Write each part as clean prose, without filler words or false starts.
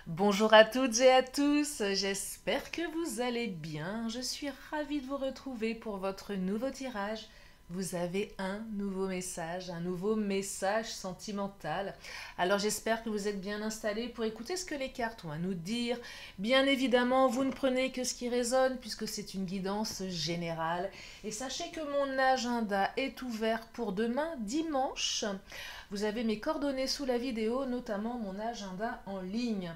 Bonjour à toutes et à tous, j'espère que vous allez bien. Je suis ravie de vous retrouver pour votre nouveau tirage. Vous avez un nouveau message sentimental. Alors j'espère que vous êtes bien installés pour écouter ce que les cartes ont à nous dire. Bien évidemment, vous ne prenez que ce qui résonne puisque c'est une guidance générale. Et sachez que mon agenda est ouvert pour demain, dimanche. Vous avez mes coordonnées sous la vidéo, notamment mon agenda en ligne.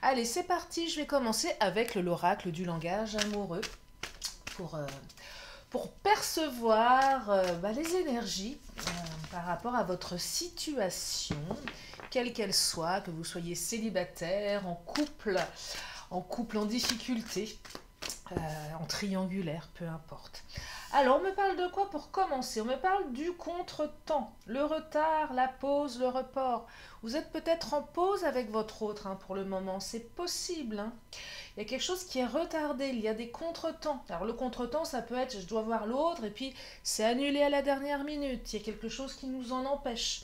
Allez, c'est parti, je vais commencer avec l'oracle du langage amoureux pour, euh, pour percevoir les énergies par rapport à votre situation, quelle qu'elle soit, que vous soyez célibataire, en couple en difficulté, en triangulaire, peu importe. Alors, on me parle de quoi pour commencer? On me parle du contretemps, le retard, la pause, le report. Vous êtes peut-être en pause avec votre autre pour le moment, c'est possible. Il y a quelque chose qui est retardé, il y a des contretemps. Alors le contretemps, ça peut être je dois voir l'autre et puis c'est annulé à la dernière minute. Il y a quelque chose qui nous en empêche.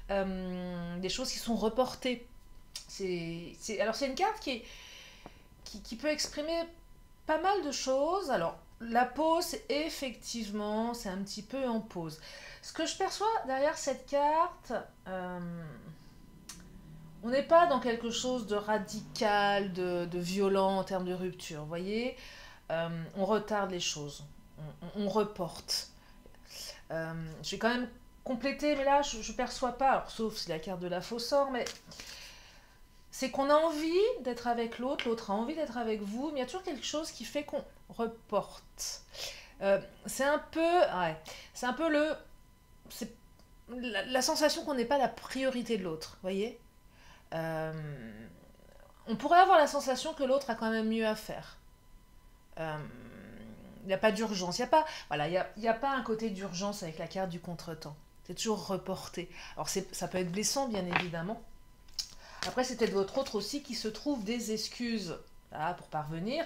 Des choses qui sont reportées. Alors c'est une carte qui peut exprimer pas mal de choses. Alors, la pause, effectivement, c'est un petit peu en pause. Ce que je perçois derrière cette carte, on n'est pas dans quelque chose de radical, de violent en termes de rupture, vous voyez. On retarde les choses, on reporte. Je vais quand même compléter, mais là, je ne perçois pas, alors, sauf si la carte de la faux sort, mais c'est qu'on a envie d'être avec l'autre, l'autre a envie d'être avec vous, mais il y a toujours quelque chose qui fait qu'on reporte. C'est un peu, ouais, c'est un peu c'est la sensation qu'on n'est pas la priorité de l'autre, voyez. Euh, on pourrait avoir la sensation que l'autre a quand même mieux à faire. Euh, il n'y a pas d'urgence, il n'y a pas, voilà, il y a pas un côté d'urgence avec la carte du contretemps. C'est toujours reporté. Alors ça peut être blessant, bien évidemment. Après, c'est peut-être votre autre aussi qui se trouve des excuses pour parvenir.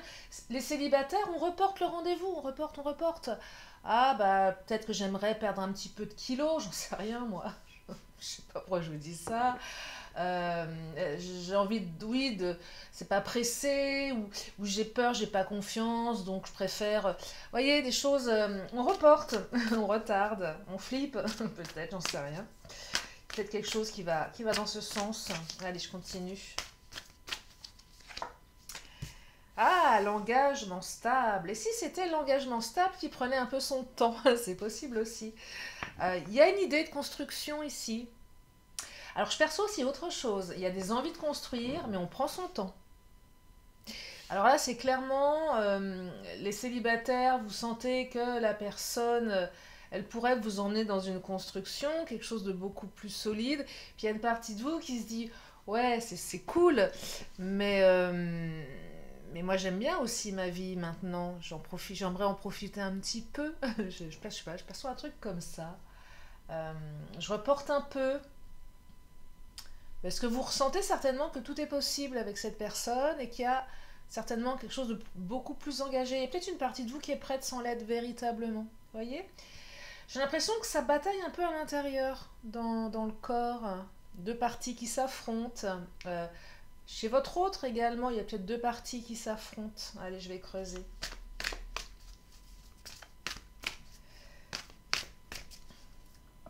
Les célibataires, on reporte le rendez-vous, on reporte, on reporte. Ah, bah, peut-être que j'aimerais perdre un petit peu de kilos, j'en sais rien, moi. Je sais pas pourquoi je vous dis ça. J'ai envie de, oui, c'est pas pressé, ou j'ai peur, j'ai pas confiance, donc je préfère. Vous voyez, des choses, on reporte, on retarde, on flippe, peut-être, j'en sais rien. Peut-être quelque chose qui va dans ce sens. Allez, je continue. Ah, l'engagement stable. Et si c'était l'engagement stable qui prenait un peu son temps, c'est possible aussi. Il y a une idée de construction ici. Alors, je perçois aussi autre chose. Il y a des envies de construire, mais on prend son temps. Alors là, c'est clairement les célibataires, vous sentez que la personne, elle pourrait vous emmener dans une construction, quelque chose de beaucoup plus solide. Puis il y a une partie de vous qui se dit, ouais, c'est cool, mais moi j'aime bien aussi ma vie maintenant. J'aimerais en profiter un petit peu. Je sais pas, je perçois un truc comme ça. Je reporte un peu. Parce que vous ressentez certainement que tout est possible avec cette personne et qu'il y a certainement quelque chose de beaucoup plus engagé. Et peut-être une partie de vous qui est prête sans l'aide véritablement. Vous voyez? J'ai l'impression que ça bataille un peu à l'intérieur, dans le corps. Deux parties qui s'affrontent. Chez votre autre également, il y a peut-être deux parties qui s'affrontent. Allez, je vais creuser.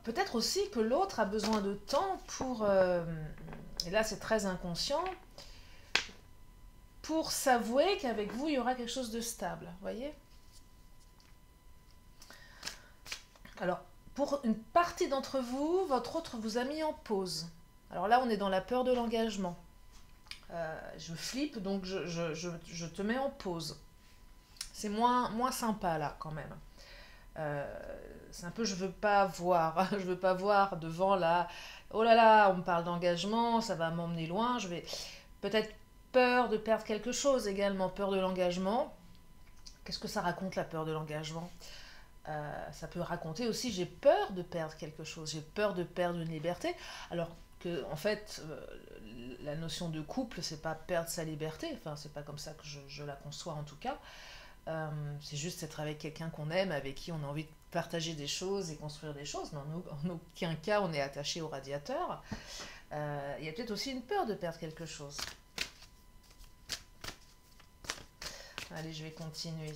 Peut-être aussi que l'autre a besoin de temps pour... et là, c'est très inconscient pour s'avouer qu'avec vous, il y aura quelque chose de stable. Vous voyez? Alors, pour une partie d'entre vous, votre autre vous a mis en pause. Alors là, on est dans la peur de l'engagement. Je flippe, donc je te mets en pause. C'est moins sympa là, quand même. C'est un peu je veux pas voir. Je veux pas voir devant là. Oh là là, on me parle d'engagement, ça va m'emmener loin. Je vais peut-être peur de perdre quelque chose également, peur de l'engagement. Qu'est-ce que ça raconte la peur de l'engagement? Ça peut raconter aussi j'ai peur de perdre quelque chose, j'ai peur de perdre une liberté, alors que en fait la notion de couple c'est pas perdre sa liberté, enfin c'est pas comme ça que je la conçois en tout cas. C'est juste être avec quelqu'un qu'on aime, avec qui on a envie de partager des choses et construire des choses, mais en aucun cas on est attaché au radiateur. Il y a peut-être aussi une peur de perdre quelque chose. Allez, je vais continuer.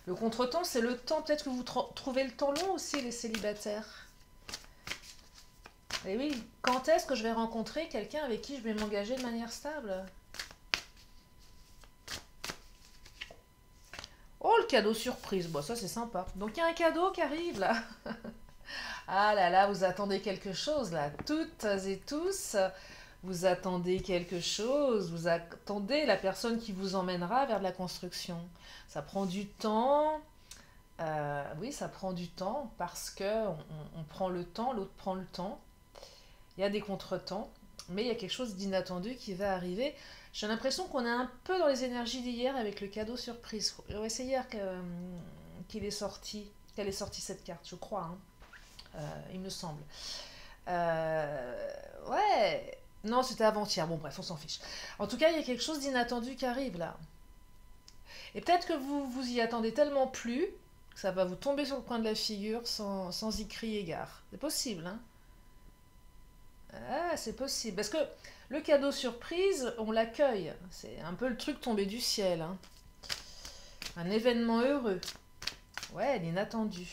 Le contretemps, c'est le temps. Peut-être que vous trouvez le temps long aussi, les célibataires. Et oui, quand est-ce que je vais rencontrer quelqu'un avec qui je vais m'engager de manière stable? Oh, le cadeau surprise. Bon, ça, c'est sympa. Donc, il y a un cadeau qui arrive, là. Ah là là, vous attendez quelque chose, là. Toutes et tous, vous attendez quelque chose. Vous attendez la personne qui vous emmènera vers de la construction. Ça prend du temps. Oui, ça prend du temps parce que on prend le temps, l'autre prend le temps. Il y a des contretemps, mais il y a quelque chose d'inattendu qui va arriver. J'ai l'impression qu'on est un peu dans les énergies d'hier avec le cadeau surprise. C'est hier qu'il est sorti, qu'elle est sortie cette carte, je crois, hein. Il me semble. Ouais. Non, c'était avant-hier. Bon, bref, on s'en fiche. En tout cas, il y a quelque chose d'inattendu qui arrive là. Et peut-être que vous y attendez tellement plus que ça va vous tomber sur le coin de la figure sans y crier gare. C'est possible, hein? Ah, c'est possible. Parce que le cadeau surprise, on l'accueille. C'est un peu le truc tombé du ciel, hein. Un événement heureux. Ouais, l'inattendu.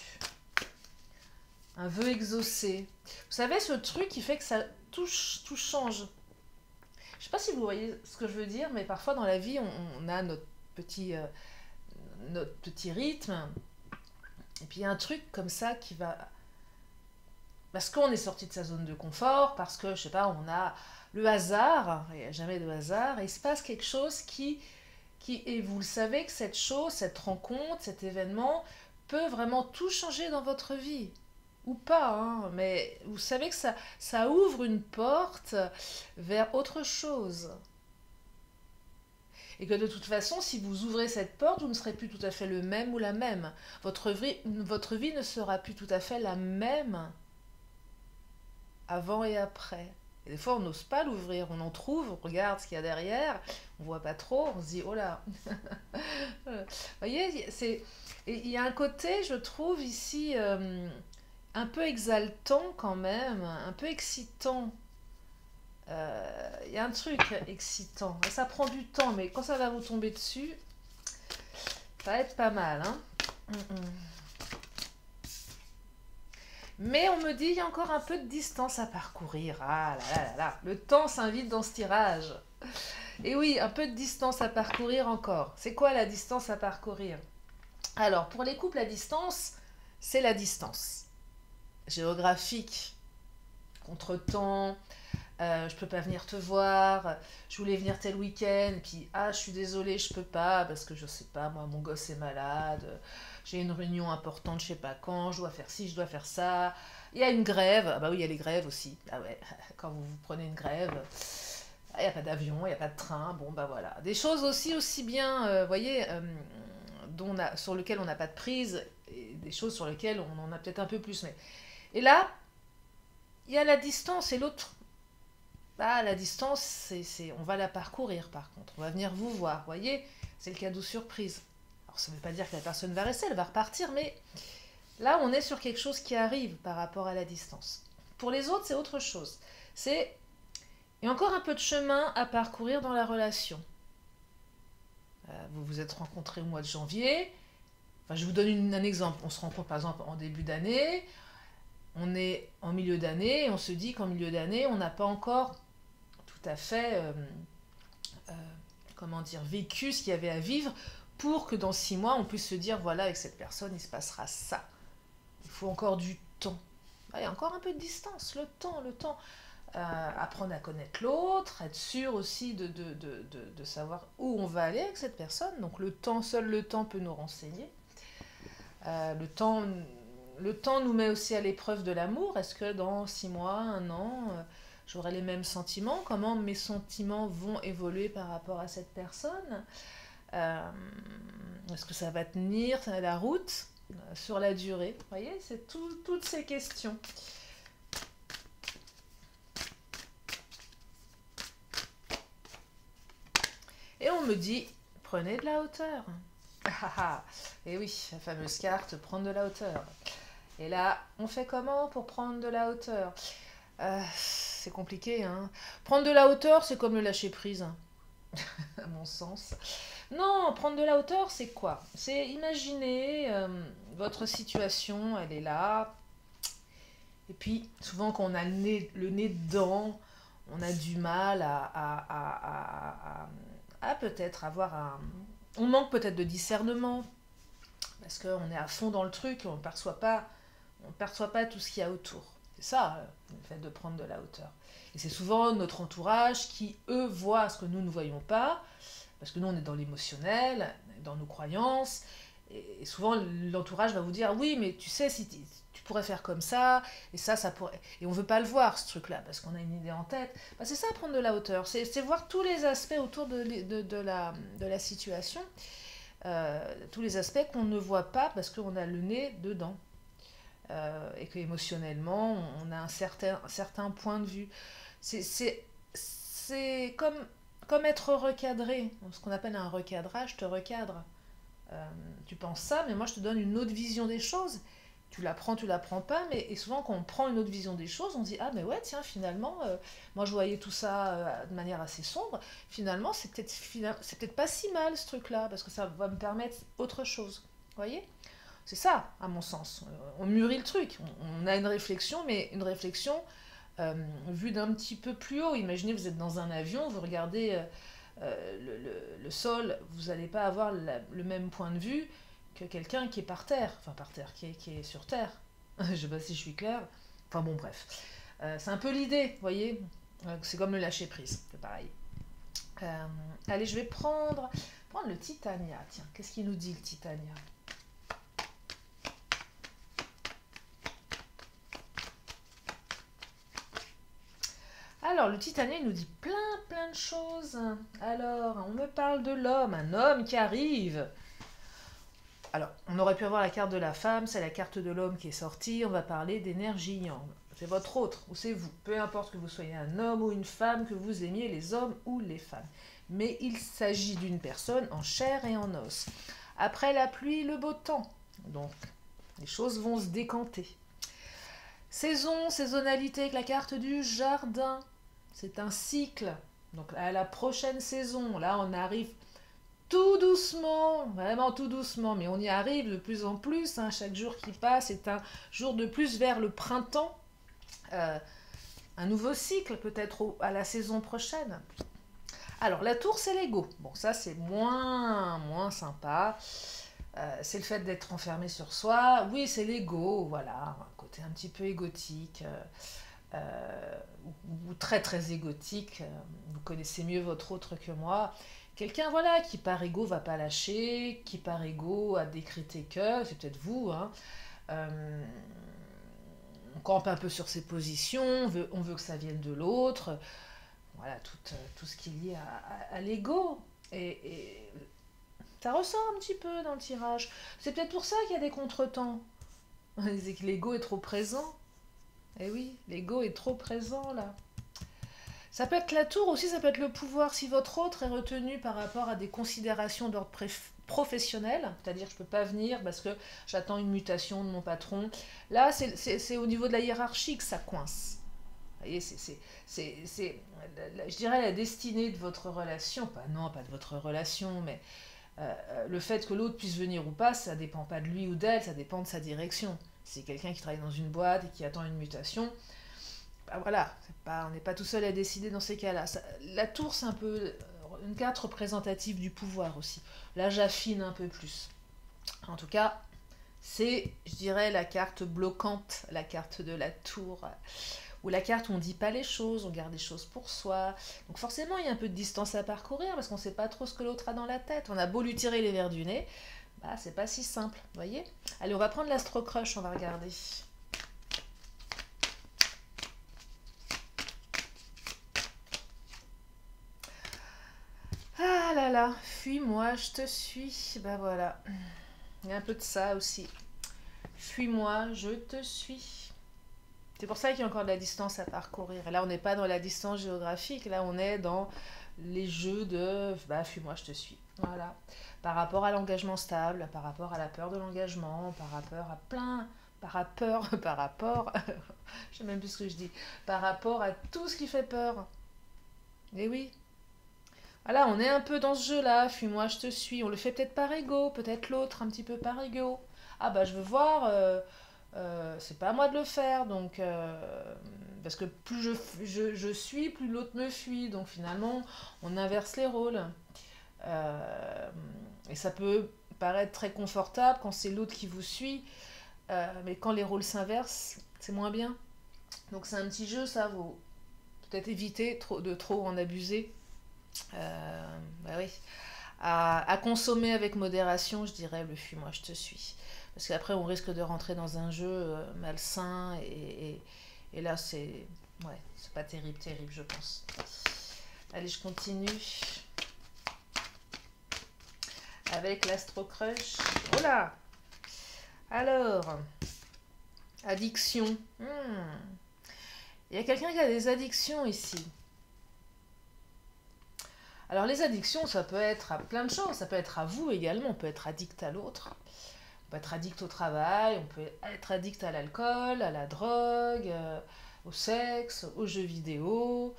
Un vœu exaucé. Vous savez, ce truc qui fait que ça tout change. Je sais pas si vous voyez ce que je veux dire, mais parfois dans la vie, on a notre petit rythme. Et puis il y a un truc comme ça qui va... Parce qu'on est sorti de sa zone de confort, parce que, je sais pas, on a le hasard, il n'y a jamais de hasard, et il se passe quelque chose et vous le savez que cette chose, cette rencontre, cet événement peut vraiment tout changer dans votre vie. Ou pas, hein, mais vous savez que ça ouvre une porte vers autre chose. Et que de toute façon, si vous ouvrez cette porte, vous ne serez plus tout à fait le même ou la même. Votre vie ne sera plus tout à fait la même avant et après. Et des fois, on n'ose pas l'ouvrir, on en trouve, on regarde ce qu'il y a derrière, on voit pas trop, on se dit, oh là. Vous voyez, il y a un côté, je trouve, ici, un peu exaltant quand même, un peu excitant. Il y a un truc excitant. Ça prend du temps, mais quand ça va vous tomber dessus, ça va être pas mal, hein. Mais on me dit il y a encore un peu de distance à parcourir. Ah là là là là. Le temps s'invite dans ce tirage. Et oui, un peu de distance à parcourir encore. C'est quoi la distance à parcourir? Alors, pour les couples à distance, c'est la distance géographique. Contretemps, je peux pas venir te voir, je voulais venir tel week-end, puis ah, je suis désolée, je peux pas, parce que je sais pas, moi, mon gosse est malade, j'ai une réunion importante, je sais pas quand, je dois faire ci, je dois faire ça. Il y a une grève, ah bah oui, il y a les grèves aussi. Ah ouais, quand vous prenez une grève, il n'y a pas d'avion, il n'y a pas de train, bon bah voilà. Des choses aussi bien, vous voyez, sur lesquelles on n'a pas de prise, et des choses sur lesquelles on en a peut-être un peu plus. Et là, il y a la distance et l'autre. Ah, la distance, on va la parcourir par contre. On va venir vous voir, vous voyez, c'est le cadeau surprise. Alors ça ne veut pas dire que la personne va rester, elle va repartir, mais là on est sur quelque chose qui arrive par rapport à la distance. Pour les autres, c'est autre chose. Il y a encore un peu de chemin à parcourir dans la relation. Vous vous êtes rencontrés au mois de janvier. Enfin, je vous donne un exemple. On se rencontre par exemple en début d'année. On est en milieu d'année et on se dit qu'en milieu d'année, on n'a pas encore tout à fait, comment dire, vécu ce qu'il y avait à vivre pour que dans 6 mois, on puisse se dire, voilà, avec cette personne, il se passera ça. Il faut encore du temps. Il y a encore un peu de distance, le temps. Apprendre à connaître l'autre, être sûr aussi de savoir où on va aller avec cette personne. Donc seul le temps peut nous renseigner. Le temps nous met aussi à l'épreuve de l'amour. Est-ce que dans 6 mois, 1 an, j'aurai les mêmes sentiments? Comment mes sentiments vont évoluer par rapport à cette personne? Est-ce que ça va tenir la route sur la durée? Vous voyez, c'est toutes ces questions. Et on me dit, prenez de la hauteur. Et oui, la fameuse carte, prendre de la hauteur. Et là, on fait comment pour prendre de la hauteur? C'est compliqué, hein. Prendre de la hauteur, c'est comme le lâcher prise. à mon sens. Non, prendre de la hauteur, c'est quoi? C'est imaginer votre situation, elle est là, et puis souvent quand on a le nez dedans, on a du mal à peut-être avoir un... On manque peut-être de discernement, parce qu'on est à fond dans le truc et on perçoit pas tout ce qu'il y a autour. C'est ça, le fait de prendre de la hauteur. Et c'est souvent notre entourage qui, eux, voient ce que nous ne voyons pas, parce que nous, on est dans l'émotionnel, dans nos croyances, et souvent l'entourage va vous dire, oui, mais tu sais, si tu pourrais faire comme ça, et ça pourrait... Et on veut pas le voir, ce truc-là, parce qu'on a une idée en tête. Bah, c'est ça, prendre de la hauteur, c'est voir tous les aspects autour de la situation, tous les aspects qu'on ne voit pas parce qu'on a le nez dedans. Et qu'émotionnellement, on a un certain point de vue. C'est comme être recadré, ce qu'on appelle un recadrage, je te recadre. Tu penses ça, mais moi je te donne une autre vision des choses. Tu la prends pas, mais et souvent quand on prend une autre vision des choses, on dit ah mais ouais tiens finalement, moi je voyais tout ça de manière assez sombre. Finalement c'est peut-être pas si mal ce truc-là parce que ça va me permettre autre chose. Vous voyez? C'est ça, à mon sens. On mûrit le truc. On a une réflexion, mais une réflexion vue d'un petit peu plus haut. Imaginez, vous êtes dans un avion, vous regardez le sol, vous n'allez pas avoir le même point de vue que quelqu'un qui est par terre. Enfin, par terre, qui est sur terre. Je ne sais pas si je suis claire. Enfin bon, bref. C'est un peu l'idée, vous voyez. C'est comme le lâcher prise, c'est pareil. Allez, je vais prendre le Titania. Tiens, qu'est-ce qu'il nous dit le Titania? Alors, le Titania, il nous dit plein de choses. Alors, on me parle de l'homme, un homme qui arrive. Alors, on aurait pu avoir la carte de la femme, c'est la carte de l'homme qui est sortie. On va parler d'énergie yang. C'est votre autre, ou c'est vous. Peu importe que vous soyez un homme ou une femme, que vous aimiez les hommes ou les femmes. Mais il s'agit d'une personne en chair et en os. Après la pluie, le beau temps. Donc, les choses vont se décanter. Saison, saisonnalité avec la carte du jardin. C'est un cycle. Donc à la prochaine saison, là on arrive tout doucement, vraiment tout doucement, mais on y arrive de plus en plus. Hein, chaque jour qui passe est un jour de plus vers le printemps. Un nouveau cycle peut-être à la saison prochaine. Alors la tour c'est l'ego. Bon ça c'est moins sympa. C'est le fait d'être enfermé sur soi. Oui c'est l'ego, voilà, un côté un petit peu égotique. Ou très égotique, vous connaissez mieux votre autre que moi, quelqu'un voilà qui par ego va pas lâcher, qui par ego a décrété que, c'est peut-être vous, hein, euh, on campe un peu sur ses positions, on veut que ça vienne de l'autre, voilà tout ce qui est lié à l'ego, et ça ressort un petit peu dans le tirage, c'est peut-être pour ça qu'il y a des contretemps, c'est que l'ego est trop présent. Eh oui, l'ego est trop présent là. Ça peut être la tour aussi, ça peut être le pouvoir. Si votre autre est retenu par rapport à des considérations d'ordre professionnel, c'est-à-dire je ne peux pas venir parce que j'attends une mutation de mon patron, là c'est au niveau de la hiérarchie que ça coince. Vous voyez, je dirais la destinée de votre relation, non, pas de votre relation, mais le fait que l'autre puisse venir ou pas, ça dépend pas de lui ou d'elle, ça dépend de sa direction. Si c'est quelqu'un qui travaille dans une boîte et qui attend une mutation, bah voilà, on n'est pas tout seul à décider dans ces cas-là. La tour, c'est un peu une carte représentative du pouvoir aussi. Là, j'affine un peu plus. En tout cas, c'est, je dirais, la carte bloquante, la carte de la tour, ou la carte où on ne dit pas les choses, on garde les choses pour soi. Donc forcément, il y a un peu de distance à parcourir parce qu'on ne sait pas trop ce que l'autre a dans la tête. On a beau lui tirer les verres du nez, bah, c'est pas si simple, vous voyez. Allez, on va prendre l'Astro Crush, on va regarder. Ah là là, fuis-moi, je te suis. Bah voilà, il y a un peu de ça aussi. Fuis-moi, je te suis. C'est pour ça qu'il y a encore de la distance à parcourir. Et là, on n'est pas dans la distance géographique, là, on est dans les jeux de bah, fuis-moi, je te suis. Voilà. Par rapport à l'engagement stable, par rapport à la peur de l'engagement, par rapport à plein. Par rapport. Je sais même plus ce que je dis. Par rapport à tout ce qui fait peur. Et oui. Voilà, on est un peu dans ce jeu-là, fuis-moi, je te suis. On le fait peut-être par ego, peut-être l'autre un petit peu par ego. Ah bah je veux voir, c'est pas à moi de le faire, donc parce que plus je suis, plus l'autre me fuit. Donc finalement, on inverse les rôles. Euh, et ça peut paraître très confortable quand c'est l'autre qui vous suit, mais quand les rôles s'inversent, c'est moins bien. Donc c'est un petit jeu, ça vaut peut-être éviter de trop en abuser. Bah oui. À consommer avec modération, je dirais le fuis-moi, je te suis. Parce qu'après, on risque de rentrer dans un jeu malsain et là, c'est pas terrible, terrible, je pense. Allez, je continue avec l'Astro Crush. Oh là! Alors, addiction. Il y a quelqu'un qui a des addictions ici. Alors les addictions, ça peut être à plein de choses, ça peut être à vous également, on peut être addict à l'autre, on peut être addict au travail, on peut être addict à l'alcool, à la drogue, au sexe, aux jeux vidéo,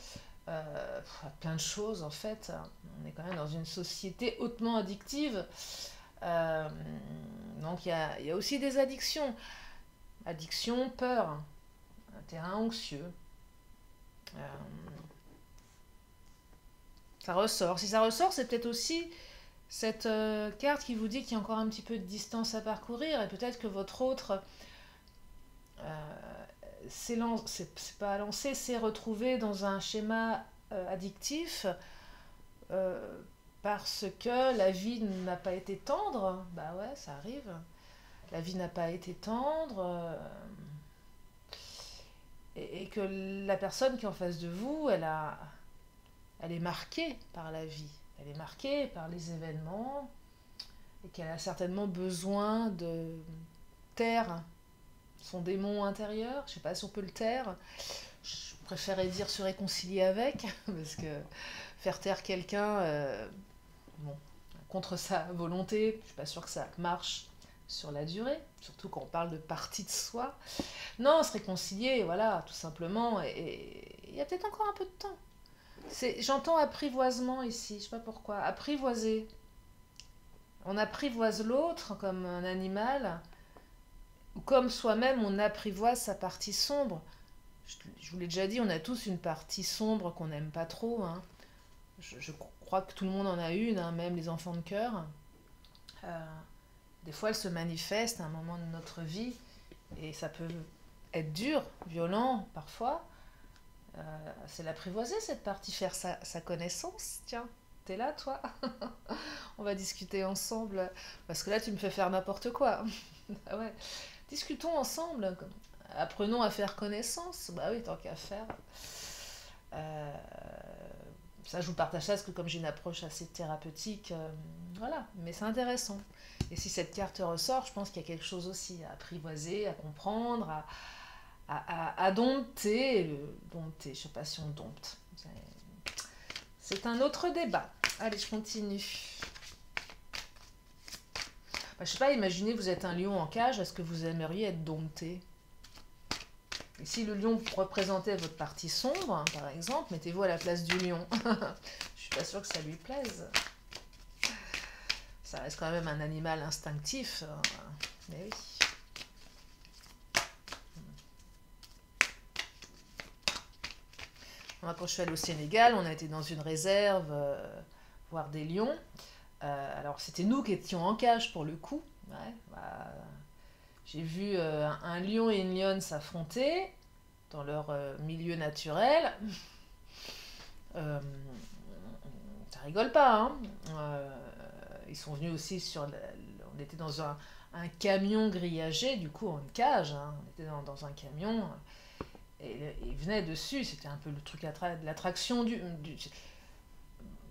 à plein de choses en fait. On est quand même dans une société hautement addictive. Euh, donc il y a aussi des addictions. Addiction, peur, un terrain anxieux. Euh, Ça ressort. Si ça ressort, c'est peut-être aussi cette carte qui vous dit qu'il y a encore un petit peu de distance à parcourir et peut-être que votre autre c'est pas lancé, c'est retrouvé dans un schéma addictif euh, parce que la vie n'a pas été tendre. Bah ouais, ça arrive. La vie n'a pas été tendre et que la personne qui est en face de vous, elle est marquée par la vie. Elle est marquée par les événements et qu'elle a certainement besoin de taire son démon intérieur. Je sais pas si on peut le taire. Je préférais dire se réconcilier avec, parce que faire taire quelqu'un, bon, contre sa volonté, je suis pas sûre que ça marche sur la durée, surtout quand on parle de partie de soi. Non, se réconcilier, voilà, tout simplement. Et il y a peut-être encore un peu de temps. J'entends apprivoisement ici, je sais pas pourquoi. Apprivoiser. On apprivoise l'autre comme un animal, ou comme soi-même on apprivoise sa partie sombre. Je vous l'ai déjà dit, on a tous une partie sombre qu'on n'aime pas trop, hein. Je crois que tout le monde en a une, hein, même les enfants de cœur. Euh, des fois, elle se manifeste à un moment de notre vie et ça peut être dur, violent parfois. C'est l'apprivoiser cette partie, faire sa connaissance. Tiens, t'es là toi? On va discuter ensemble. Parce que là, tu me fais faire n'importe quoi. Ah ouais. Discutons ensemble. Apprenons à faire connaissance. Bah oui, tant qu'à faire. Euh, Ça, je vous partage ça parce que comme j'ai une approche assez thérapeutique, voilà. Mais c'est intéressant. Et si cette carte ressort, je pense qu'il y a quelque chose aussi à apprivoiser, à comprendre, à dompter. Dompter, je sais pas si on dompte. C'est un autre débat. Allez, je continue. Bah, je sais pas, imaginez vous êtes un lion en cage, est-ce que vous aimeriez être dompté? Et si le lion représentait votre partie sombre, hein, par exemple, mettez-vous à la place du lion. Je suis pas sûre que ça lui plaise. Ça reste quand même un animal instinctif. Mais oui. Moi, quand je suis allée au Sénégal, on a été dans une réserve voir des lions. Alors, c'était nous qui étions en cage pour le coup. Ouais, bah, j'ai vu un lion et une lionne s'affronter dans leur milieu naturel. Euh, Ça rigole pas, hein. Euh, Ils sont venus aussi on était dans un camion grillagé, du coup en cage, hein. On était dans un camion et ils venaient dessus, c'était un peu le truc de l'attraction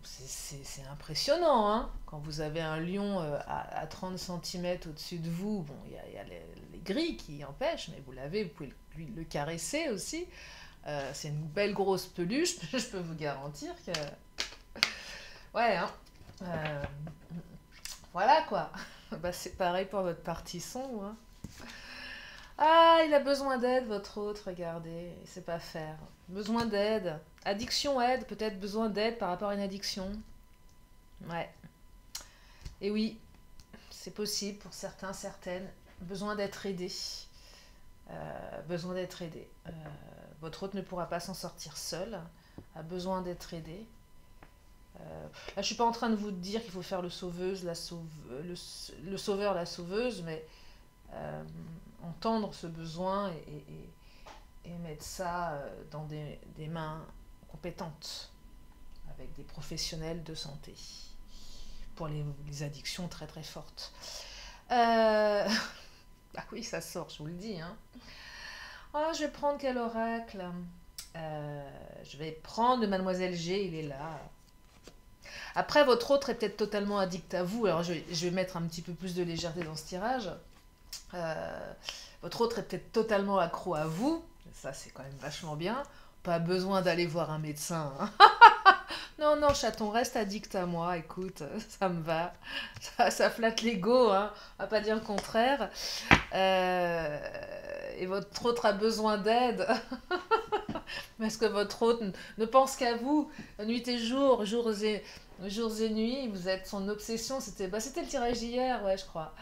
c'est impressionnant, hein. Quand vous avez un lion à 30 cm au-dessus de vous, bon, il y a les grilles qui empêchent, mais vous pouvez le caresser aussi. C'est une belle grosse peluche, je peux vous garantir que... Ouais, hein. Euh, voilà quoi. Bah, c'est pareil pour votre partie sombre, hein. Ah, il a besoin d'aide, votre autre, regardez. Il sait pas faire. Besoin d'aide. Addiction aide, peut-être besoin d'aide par rapport à une addiction. Ouais. Et oui, c'est possible pour certains, certaines. Besoin d'être aidé. Besoin d'être aidé. Votre hôte ne pourra pas s'en sortir seul. A besoin d'être aidé. Là, je suis pas en train de vous dire qu'il faut faire le sauveuse, le sauveur, la sauveuse, mais euh, entendre ce besoin et mettre ça dans des mains compétentes, avec des professionnels de santé, pour les addictions très très fortes. Euh... Ah oui, ça sort, je vous le dis. Hein. Oh, je vais prendre quel oracle. Je vais prendre de Mademoiselle G, il est là. Après, votre autre est peut-être totalement addict à vous. Alors, je vais mettre un petit peu plus de légèreté dans ce tirage. Euh, Votre autre est peut-être totalement accro à vous. Ça, c'est quand même vachement bien. Pas besoin d'aller voir un médecin. Hein. Non, non, chaton, reste addict à moi. Écoute, ça me va. Ça flatte l'ego, hein. On va pas dire le contraire. Euh, et votre autre a besoin d'aide. Parce que votre hôte ne pense qu'à vous, nuit et jour, jours et nuits. Vous êtes son obsession. C'était le tirage d'hier, ouais, je crois.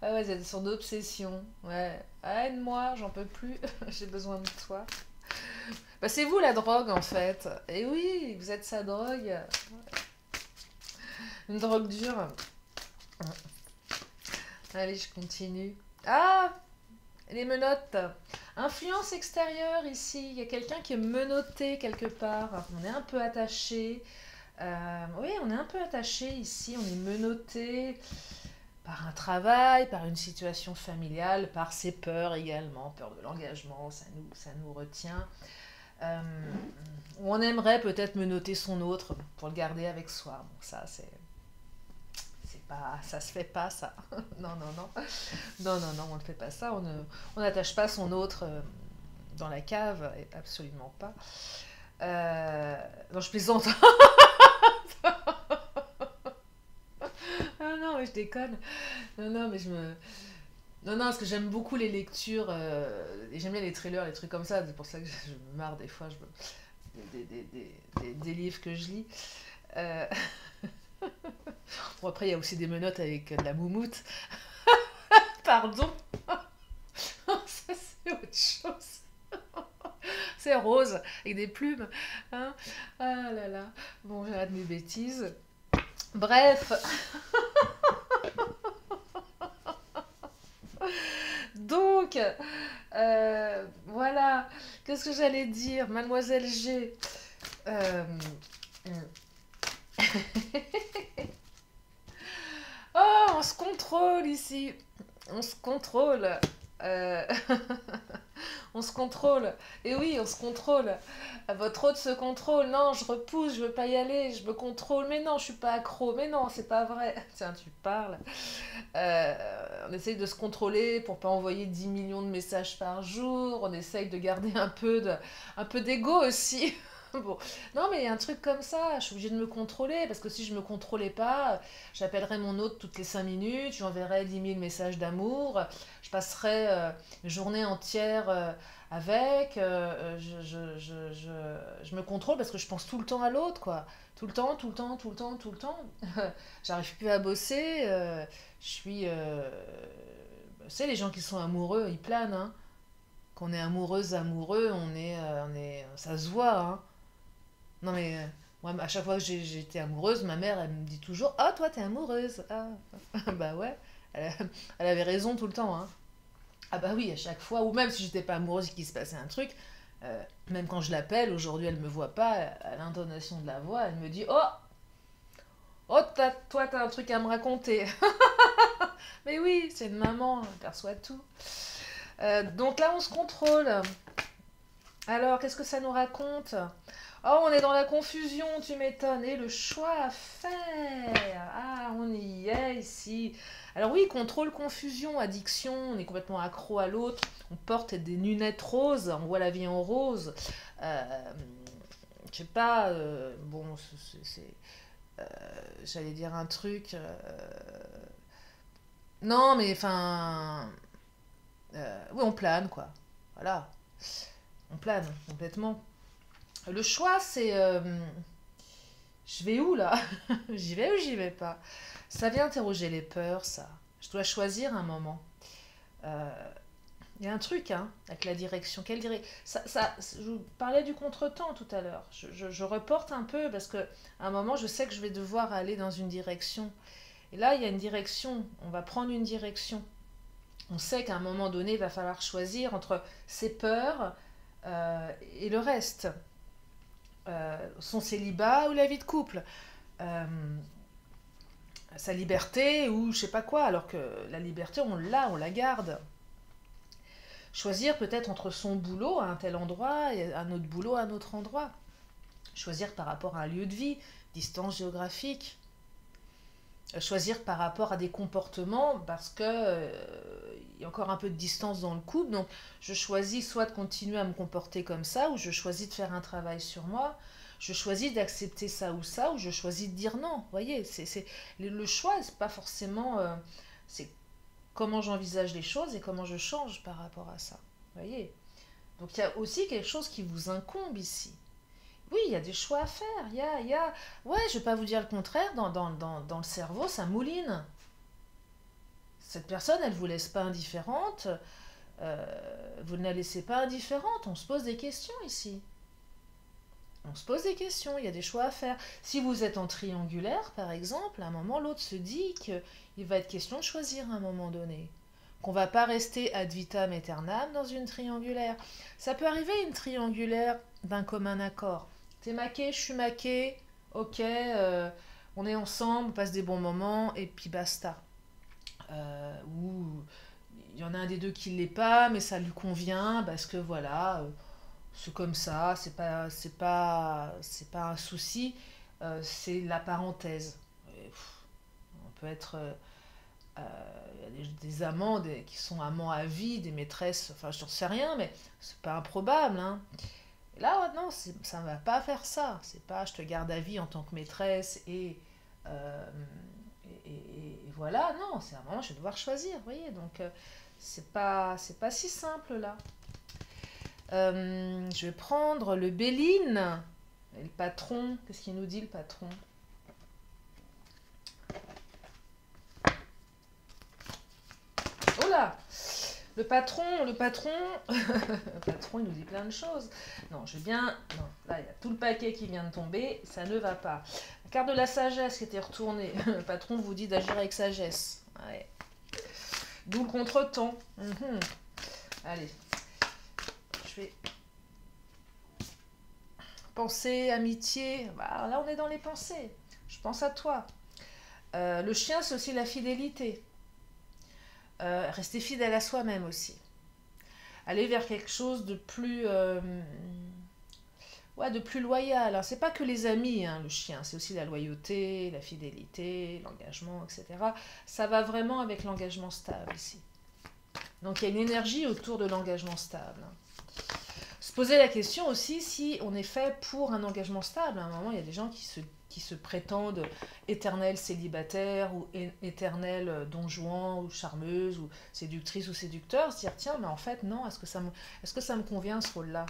Ouais, ouais, c'est son obsession. Ouais. Ah, aide-moi, j'en peux plus. J'ai besoin de toi. Bah, c'est vous la drogue en fait. Et oui, vous êtes sa drogue. Une drogue dure. Allez, je continue. Ah, les menottes. Influence extérieure ici. Il y a quelqu'un qui est menotté quelque part. On est un peu attaché. Oui, on est un peu attaché ici. On est menotté par un travail, par une situation familiale, par ses peurs également. Peur de l'engagement, ça nous retient. Euh, on aimerait peut-être menotter son autre pour le garder avec soi. Bon, ça, c'est pas, ça se fait pas, ça. Non, non, non. Non, non, non, on ne fait pas ça. On n'attache pas son autre dans la cave, absolument pas. Non, je plaisante. Ah non, mais je déconne. Non, non, mais je me. Non, non, parce que j'aime beaucoup les lectures, et j'aime bien les thrillers, les trucs comme ça. C'est pour ça que je me marre des fois des livres que je lis. Euh, Bon, après, il y a aussi des menottes avec de la moumoute. Pardon, ça c'est autre chose. C'est rose, avec des plumes. Hein. Ah là là. Bon, j'arrête mes bêtises. Bref, donc, voilà. Qu'est-ce que j'allais dire, Mademoiselle G. Euh, Oh, on se contrôle ici. On se contrôle. Euh, on se contrôle. Et oui, on se contrôle. Votre hôte se contrôle. Non, je repousse, je veux pas y aller, je me contrôle. Mais non, je suis pas accro. Mais non, c'est pas vrai. Tiens, tu parles. On essaye de se contrôler pour pas envoyer 10 millions de messages par jour. On essaye de garder un peu d'ego aussi. Bon, non, mais un truc comme ça, je suis obligée de me contrôler parce que si je me contrôlais pas, j'appellerais mon hôte toutes les 5 minutes, je lui enverrais 10 000 messages d'amour, je passerais une journée entière avec, je me contrôle parce que je pense tout le temps à l'autre, quoi. Tout le temps, tout le temps, tout le temps, tout le temps. J'arrive plus à bosser, je suis. Vous savez, les gens qui sont amoureux, ils planent, hein. Quand on est amoureuse, amoureux, ça se voit, hein. Non mais moi, à chaque fois que j'ai été amoureuse, ma mère, elle me dit toujours: Ah, toi, t'es amoureuse. Ah, bah ouais. Elle, elle avait raison tout le temps, hein. Ah bah oui, à chaque fois. Ou même si j'étais pas amoureuse et qu'il se passait un truc, même quand je l'appelle, aujourd'hui, elle me voit pas, à l'intonation de la voix, elle me dit: Oh, oh, toi, t'as un truc à me raconter. Mais oui, c'est une maman, elle perçoit tout. Donc là, on se contrôle. Alors, qu'est-ce que ça nous raconte? Oh, on est dans la confusion, tu m'étonnes. Et le choix à faire. Ah, on y est ici. Alors oui, contrôle, confusion, addiction. On est complètement accro à l'autre. On porte des lunettes roses. On voit la vie en rose. Euh, je sais pas. Bon, euh, j'allais dire un truc. Non, mais enfin. Oui, on plane, quoi. Voilà. On plane complètement. Le choix, c'est. Je vais où là? J'y vais ou j'y vais pas? Ça vient interroger les peurs, ça. Je dois choisir un moment. Euh, Il y a un truc, hein, avec la direction. Quelle direction je vous parlais du contretemps tout à l'heure. Je reporte un peu parce que à un moment, je sais que je vais devoir aller dans une direction. Et là, il y a une direction. On va prendre une direction. On sait qu'à un moment donné, il va falloir choisir entre ses peurs et le reste. Son célibat ou la vie de couple. Euh, Sa liberté ou je sais pas quoi. Alors que la liberté, on la garde. Choisir peut-être entre son boulot à un tel endroit et un autre boulot à un autre endroit. Choisir par rapport à un lieu de vie, distance géographique. Choisir par rapport à des comportements parce que il y a encore un peu de distance dans le couple. Donc je choisis soit de continuer à me comporter comme ça, ou je choisis de faire un travail sur moi. Je choisis d'accepter ça, ou je choisis de dire non. Vous voyez, le choix, c'est pas forcément... c'est comment j'envisage les choses et comment je change par rapport à ça. Vous voyez? Donc il y a aussi quelque chose qui vous incombe ici. Oui, il y a des choix à faire. Ouais, je vais pas vous dire le contraire, dans le cerveau, ça mouline. Cette personne, elle vous laisse pas indifférente. Vous ne la laissez pas indifférente. On se pose des questions ici. On se pose des questions, il y a des choix à faire. Si vous êtes en triangulaire, par exemple, à un moment, l'autre se dit qu'il va être question de choisir à un moment donné. Qu'on va pas rester ad vitam aeternam dans une triangulaire. Ça peut arriver une triangulaire d'un commun accord. T'es maqué, je suis maqué, ok, on est ensemble, on passe des bons moments, et puis basta. Ou il y en a un des deux qui l'est pas, mais ça lui convient, parce que voilà, c'est comme ça, c'est pas un souci, c'est la parenthèse. Et, on peut être il y a des amants qui sont amants à vie, des maîtresses, enfin je ne sais rien, mais c'est pas improbable. Hein. Et là, non, ça ne va pas faire ça. C'est pas je te garde à vie en tant que maîtresse euh, et voilà, non, c'est un moment je vais devoir choisir, vous voyez, donc c'est pas si simple là. Je vais prendre le Béline, et le patron, qu'est-ce qu'il nous dit le patron? Oh là, le patron, il nous dit plein de choses. Non, je vais bien. Non, là, il y a tout le paquet qui vient de tomber, ça ne va pas. La carte de la sagesse qui était retournée. Le patron vous dit d'agir avec sagesse. Ouais. D'où le contretemps. Allez, je vais. Pensée, amitié. Bah, là, on est dans les pensées. Je pense à toi. Le chien, c'est aussi la fidélité. Rester fidèle à soi-même aussi. Aller vers quelque chose de plus ouais, de plus loyal. Alors, c'est pas que les amis, hein, le chien, c'est aussi la loyauté, la fidélité, l'engagement, etc. Ça va vraiment avec l'engagement stable ici. Donc il y a une énergie autour de l'engagement stable. Se poser la question aussi si on est fait pour un engagement stable. À un moment, il y a des gens qui se prétendent éternels célibataires ou éternels don Juan ou charmeuses ou séductrices ou séducteurs. Se dire tiens, mais en fait non, est-ce que ça me convient ce rôle-là?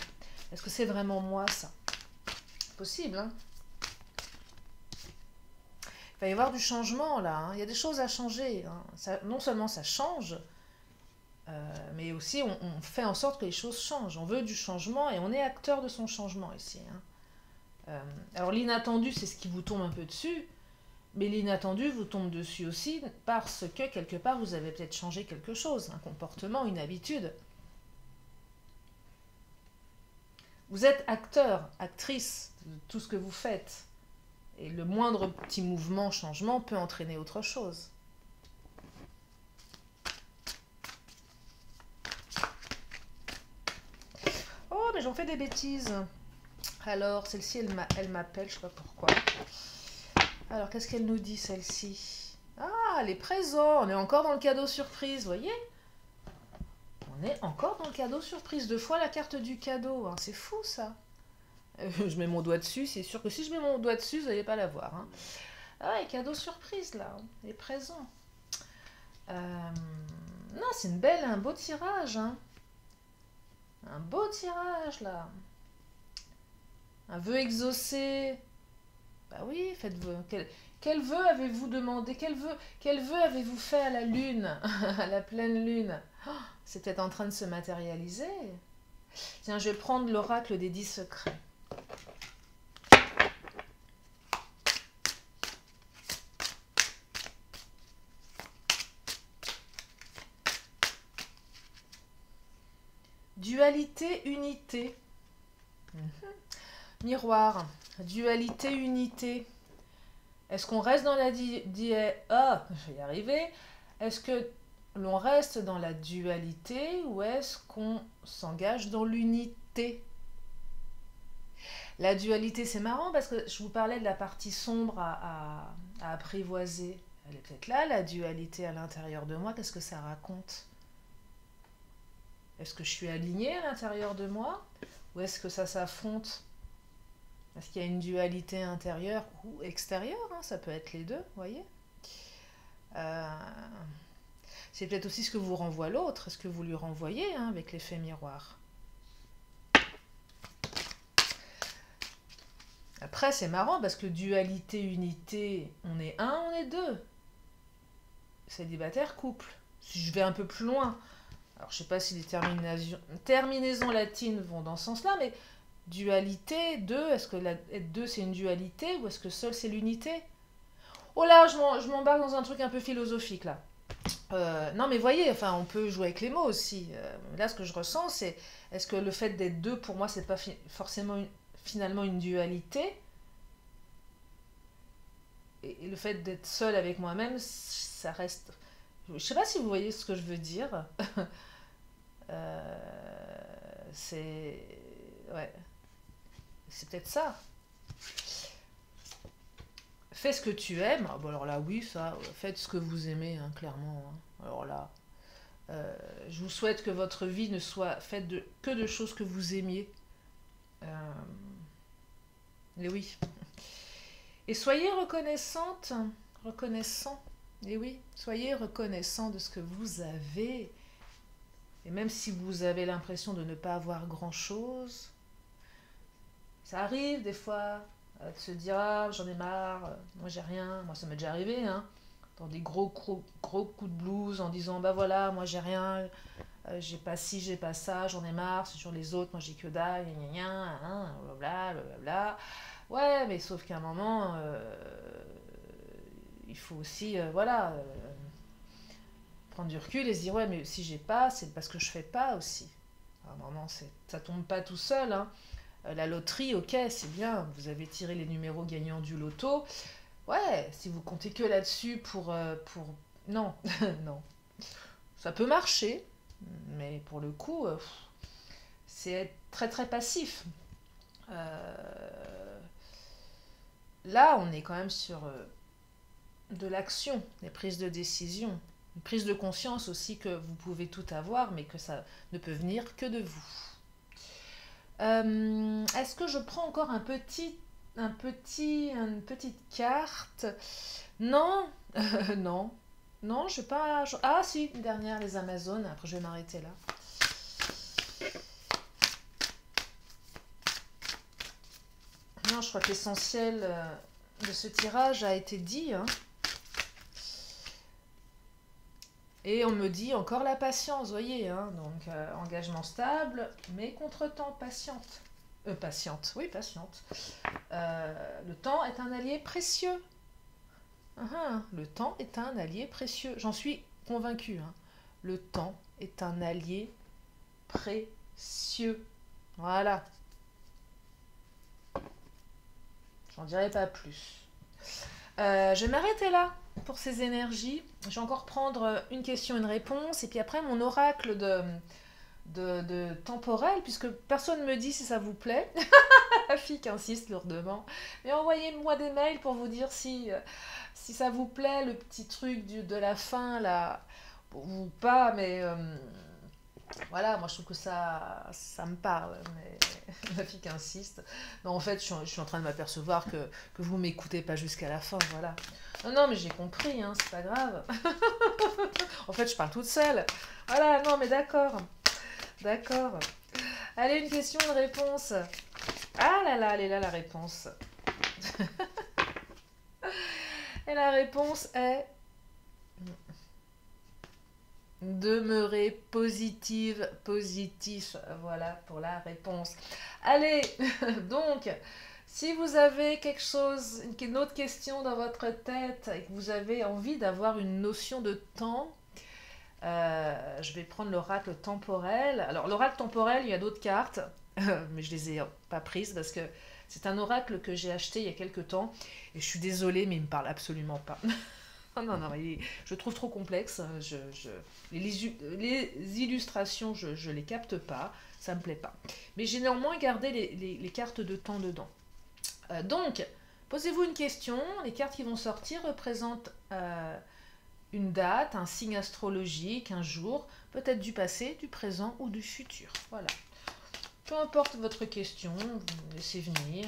Est-ce que c'est vraiment moi ça? Possible, hein? Il va y avoir du changement là, hein. Il y a des choses à changer. Hein. Non seulement ça change, mais aussi on fait en sorte que les choses changent. On veut du changement et on est acteur de son changement ici. Hein. Alors l'inattendu, c'est ce qui vous tombe un peu dessus, mais l'inattendu vous tombe dessus aussi parce que quelque part vous avez peut-être changé quelque chose, un comportement, une habitude. Vous êtes acteur, actrice de tout ce que vous faites. Et le moindre petit mouvement, changement peut entraîner autre chose. Oh, mais j'en fais des bêtises. Alors, celle-ci, elle m'appelle, je sais pas pourquoi. Alors, qu'est-ce qu'elle nous dit, celle-ci? Ah, les présents. On est encore dans le cadeau surprise, vous voyez? On est encore dans le cadeau surprise. 2 fois la carte du cadeau. Hein. C'est fou, ça. Je mets mon doigt dessus. C'est sûr que si je mets mon doigt dessus, vous n'allez pas la voir. Hein. Ah ouais, cadeau surprise, là. Les présents. Non, c'est un beau tirage. Hein. Un beau tirage, là. Un vœu exaucé. Bah oui, faites-vous. Quel vœu avez-vous demandé? Quel vœu avez-vous fait à la lune, à la pleine lune? Oh, c'est peut-être en train de se matérialiser. Tiens, je vais prendre l'oracle des 10 secrets. Dualité, unité. Miroir. Dualité, unité. Est-ce qu'on reste dans la Ah, je vais y arriver. Est-ce que l'on reste dans la dualité ou est-ce qu'on s'engage dans l'unité? La dualité, c'est marrant parce que je vous parlais de la partie sombre à apprivoiser. Elle est peut-être là, la dualité à l'intérieur de moi. Qu'est-ce que ça raconte? Est-ce que je suis alignée à l'intérieur de moi ou est-ce que ça s'affronte? Est-ce qu'il y a une dualité intérieure ou extérieure, hein? Ça peut être les deux, vous voyez. C'est peut-être aussi ce que vous renvoie l'autre, ce que vous lui renvoyez, hein, avec l'effet miroir. Après, c'est marrant parce que dualité, unité, on est un, on est deux. Célibataire, couple. Si je vais un peu plus loin, alors je sais pas si les terminaisons latines vont dans ce sens-là, mais dualité, deux, est-ce que être deux c'est une dualité ou est-ce que seul c'est l'unité? Oh là, je m'embarque dans un truc un peu philosophique là. Non mais voyez, enfin on peut jouer avec les mots aussi. Là ce que je ressens c'est, est-ce que le fait d'être deux pour moi c'est pas forcément finalement une dualité? Et le fait d'être seul avec moi-même, ça reste... Je sais pas si vous voyez ce que je veux dire. Euh, c'est... Ouais. C'est peut-être ça. Fais ce que tu aimes. Ah, bon, alors là, oui, ça. Faites ce que vous aimez, hein, clairement. Hein. Alors là, je vous souhaite que votre vie ne soit faite que de choses que vous aimiez. Et oui. Et soyez reconnaissante, reconnaissant. Et oui, soyez reconnaissant de ce que vous avez. Et même si vous avez l'impression de ne pas avoir grand-chose, ça arrive des fois de se dire ah, j'en ai marre, moi j'ai rien. Moi ça m'est déjà arrivé, hein, dans des gros coups de blues en disant bah voilà, moi j'ai rien, j'ai pas ci, j'ai pas ça, j'en ai marre, c'est sur les autres, moi j'ai que dalle, gna gna gna, hein, blablabla, blablabla. Ouais, mais sauf qu'à un moment, il faut aussi, voilà, prendre du recul et se dire ouais, mais si j'ai pas, c'est parce que je fais pas aussi. À un moment, ça tombe pas tout seul, hein. La loterie, ok, c'est bien, vous avez tiré les numéros gagnants du loto. Ouais, si vous comptez que là-dessus pour... Non, non. Ça peut marcher, mais pour le coup, c'est être très très passif. Là, on est quand même sur de l'action, des prises de décision, une prise de conscience aussi que vous pouvez tout avoir, mais que ça ne peut venir que de vous. Est-ce que je prends encore une petite carte? Non, non, non, je sais pas. Ah si, une dernière, les Amazones. Après, je vais m'arrêter là. Non, je crois que l'essentiel de ce tirage a été dit, hein. Et on me dit encore la patience, voyez, hein, donc engagement stable, mais contre-temps, patiente. Patiente, oui, patiente. Le temps est un allié précieux. Le temps est un allié précieux. J'en suis convaincue, hein. Le temps est un allié précieux. Voilà. J'en dirai pas plus. Je vais m'arrêter là pour ces énergies. Je vais encore prendre une question, une réponse, et puis après mon oracle de temporel, puisque personne ne me dit si ça vous plaît. La fille qui insiste lourdement. Mais envoyez-moi des mails pour vous dire si ça vous plaît, le petit truc de la fin, là, ou pas, mais voilà, moi je trouve que ça me parle, mais la fille qui insiste. Non, en fait, je suis en train de m'apercevoir que vous m'écoutez pas jusqu'à la fin, voilà. Non, mais j'ai compris, hein, c'est pas grave. En fait, je parle toute seule. Voilà, non, mais d'accord. D'accord. Allez, une question, une réponse. Ah là là, elle est là la réponse. Et la réponse est demeurer positive, positif. Voilà pour la réponse. Allez, donc, si vous avez quelque chose, une autre question dans votre tête et que vous avez envie d'avoir une notion de temps, je vais prendre l'oracle temporel. Alors, l'oracle temporel, il y a d'autres cartes, mais je les ai pas prises parce que c'est un oracle que j'ai acheté il y a quelques temps et je suis désolée, mais il me parle absolument pas. Oh non, non, je trouve trop complexe. Les illustrations, je les capte pas, ça me plaît pas. Mais j'ai néanmoins gardé les cartes de temps dedans. Donc, posez-vous une question. Les cartes qui vont sortir représentent une date, un signe astrologique, un jour, peut-être du passé, du présent ou du futur. Voilà. Peu importe votre question, vous laissez venir,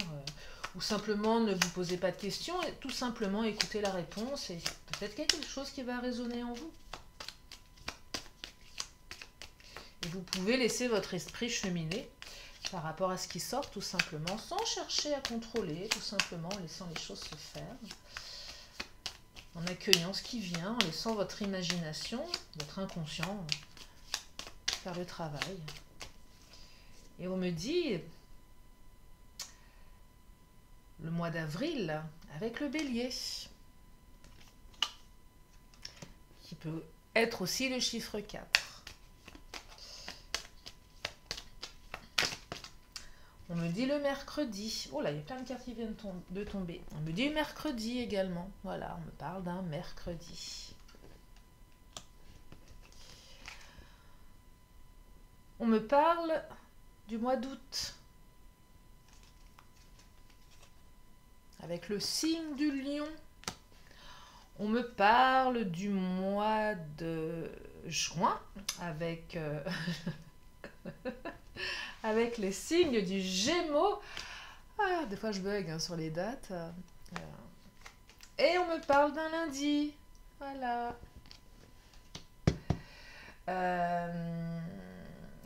ou simplement ne vous posez pas de questions, et tout simplement écoutez la réponse et peut-être quelque chose qui va résonner en vous. Et vous pouvez laisser votre esprit cheminer par rapport à ce qui sort tout simplement, sans chercher à contrôler, tout simplement en laissant les choses se faire, en accueillant ce qui vient, en laissant votre imagination, votre inconscient faire le travail. Et on me dit, le mois d'avril, avec le bélier, qui peut être aussi le chiffre 4. On me dit le mercredi. Oh là, il y a plein de cartes qui viennent de tomber. On me dit mercredi également. Voilà, on me parle d'un mercredi. On me parle du mois d'août. Avec le signe du lion. On me parle du mois de juin. Avec... avec les signes du Gémeaux. Ah, des fois je bug sur les dates. Et on me parle d'un lundi. Voilà.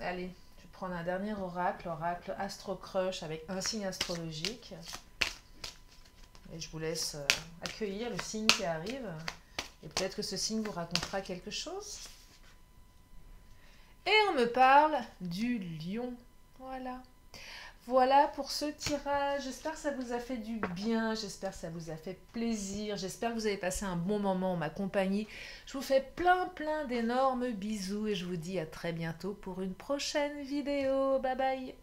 Allez, je vais prendre un dernier oracle, oracle Astro Crush avec un signe astrologique. Et je vous laisse accueillir le signe qui arrive. Et peut-être que ce signe vous racontera quelque chose. Et on me parle du lion. Voilà. Voilà pour ce tirage. J'espère que ça vous a fait du bien. J'espère que ça vous a fait plaisir. J'espère que vous avez passé un bon moment en ma compagnie. Je vous fais plein d'énormes bisous et je vous dis à très bientôt pour une prochaine vidéo. Bye bye.